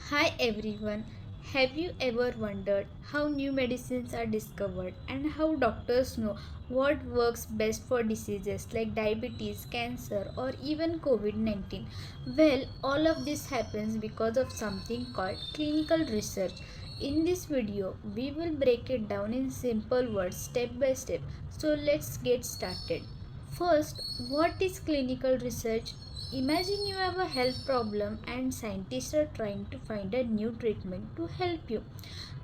Hi everyone. Have you ever wondered how new medicines are discovered and how doctors know what works best for diseases like diabetes, cancer, or even COVID 19? Well, all of this happens because of something called clinical research. In this video, we will break it down in simple words step by step. So let's get started. First, what is clinical research? Imagine you have a health problem and scientists are trying to find a new treatment to help you.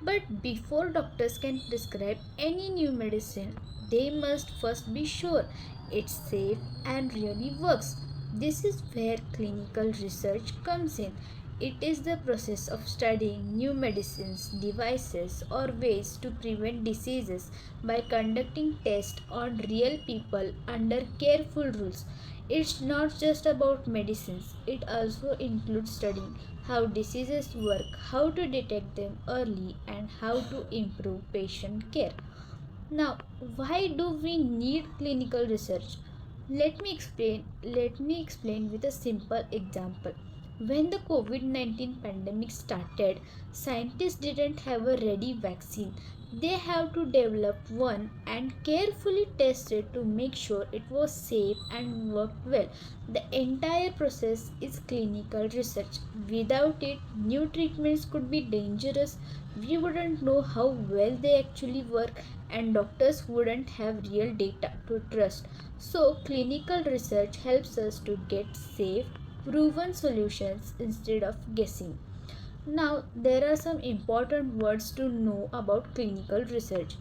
But before doctors can prescribe any new medicine, they must first be sure it's safe and really works. This is where clinical research comes in. It is the process of studying new medicines, devices, or ways to prevent diseases by conducting tests on real people under careful rules. It's not just about medicines, it also includes studying how diseases work, how to detect them early, and how to improve patient care. Now, why do we need clinical research? Let me explain with a simple example. When the COVID-19 pandemic started, scientists didn't have a ready vaccine. They have to develop one and carefully test it to make sure it was safe and worked well. The entire process is clinical research. Without it, new treatments could be dangerous. We wouldn't know how well they actually work, and doctors wouldn't have real data to trust. So, clinical research helps us to get safe, proven solutions instead of guessing. Now, there are some important words to know about clinical research.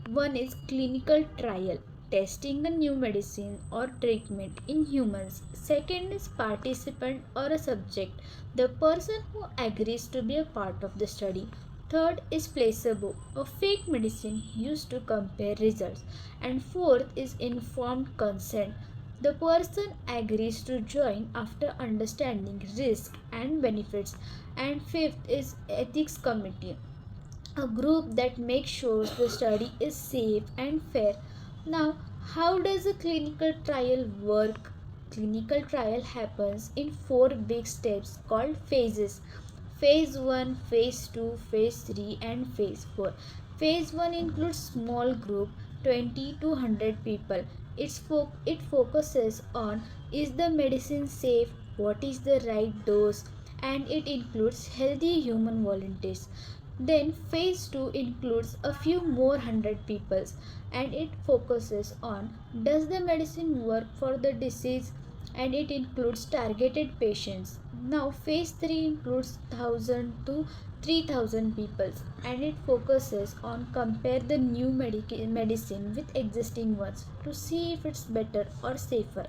One is clinical trial, testing a new medicine or treatment in humans. Second is participant or a subject, the person who agrees to be a part of the study. Third is placebo, a fake medicine used to compare results. And fourth is informed consent. The person agrees to join after understanding risk and benefits. And fifth is ethics committee, a group that makes sure the study is safe and fair. Now, how does a clinical trial work? Clinical trial happens in four big steps called phases. Phase 1, phase 2, phase 3 and phase 4. Phase 1 includes small group 20 to 100 people. It focuses on is the medicine safe, what is the right dose, and it includes healthy human volunteers. Then phase 2 includes a few more hundred people and it focuses on does the medicine work for the disease, and it includes targeted patients. Now phase 3 includes 1000 to 3000 people and it focuses on compare the new medicine with existing ones to see if it's better or safer.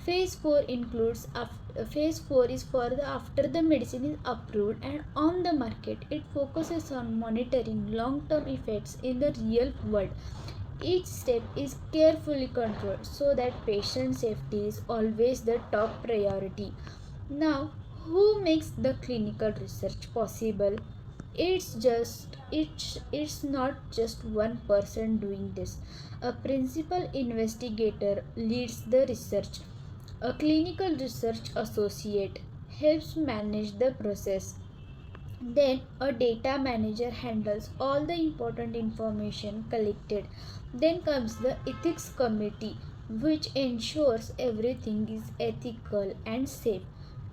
Phase 4 is for the after the medicine is approved and on the market. It focuses on monitoring long-term effects in the real world. Each step is carefully controlled so that patient safety is always the top priority. Now, who makes the clinical research possible? It's not just one person doing this. A principal investigator leads the research. A clinical research associate helps manage the process. Then a data manager handles all the important information collected. Then comes the ethics committee, which ensures everything is ethical and safe.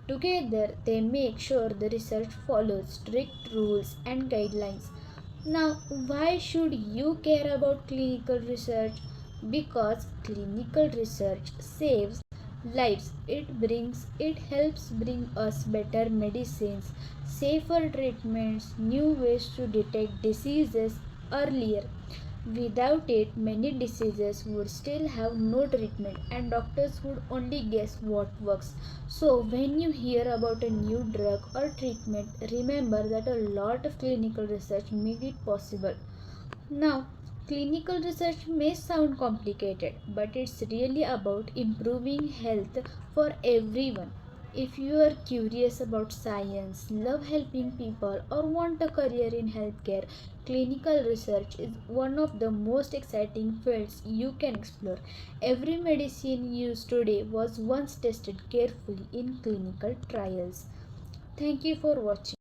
Together, they make sure the research follows strict rules and guidelines. Now, why should you care about clinical research? Because clinical research saves lives. It helps bring us better medicines, safer treatments, new ways to detect diseases earlier. Without it, many diseases would still have no treatment and doctors would only guess what works. So, when you hear about a new drug or treatment, remember that a lot of clinical research made it possible. Now, clinical research may sound complicated, but it's really about improving health for everyone. If you are curious about science, love helping people, or want a career in healthcare, clinical research is one of the most exciting fields you can explore. Every medicine used today was once tested carefully in clinical trials. Thank you for watching.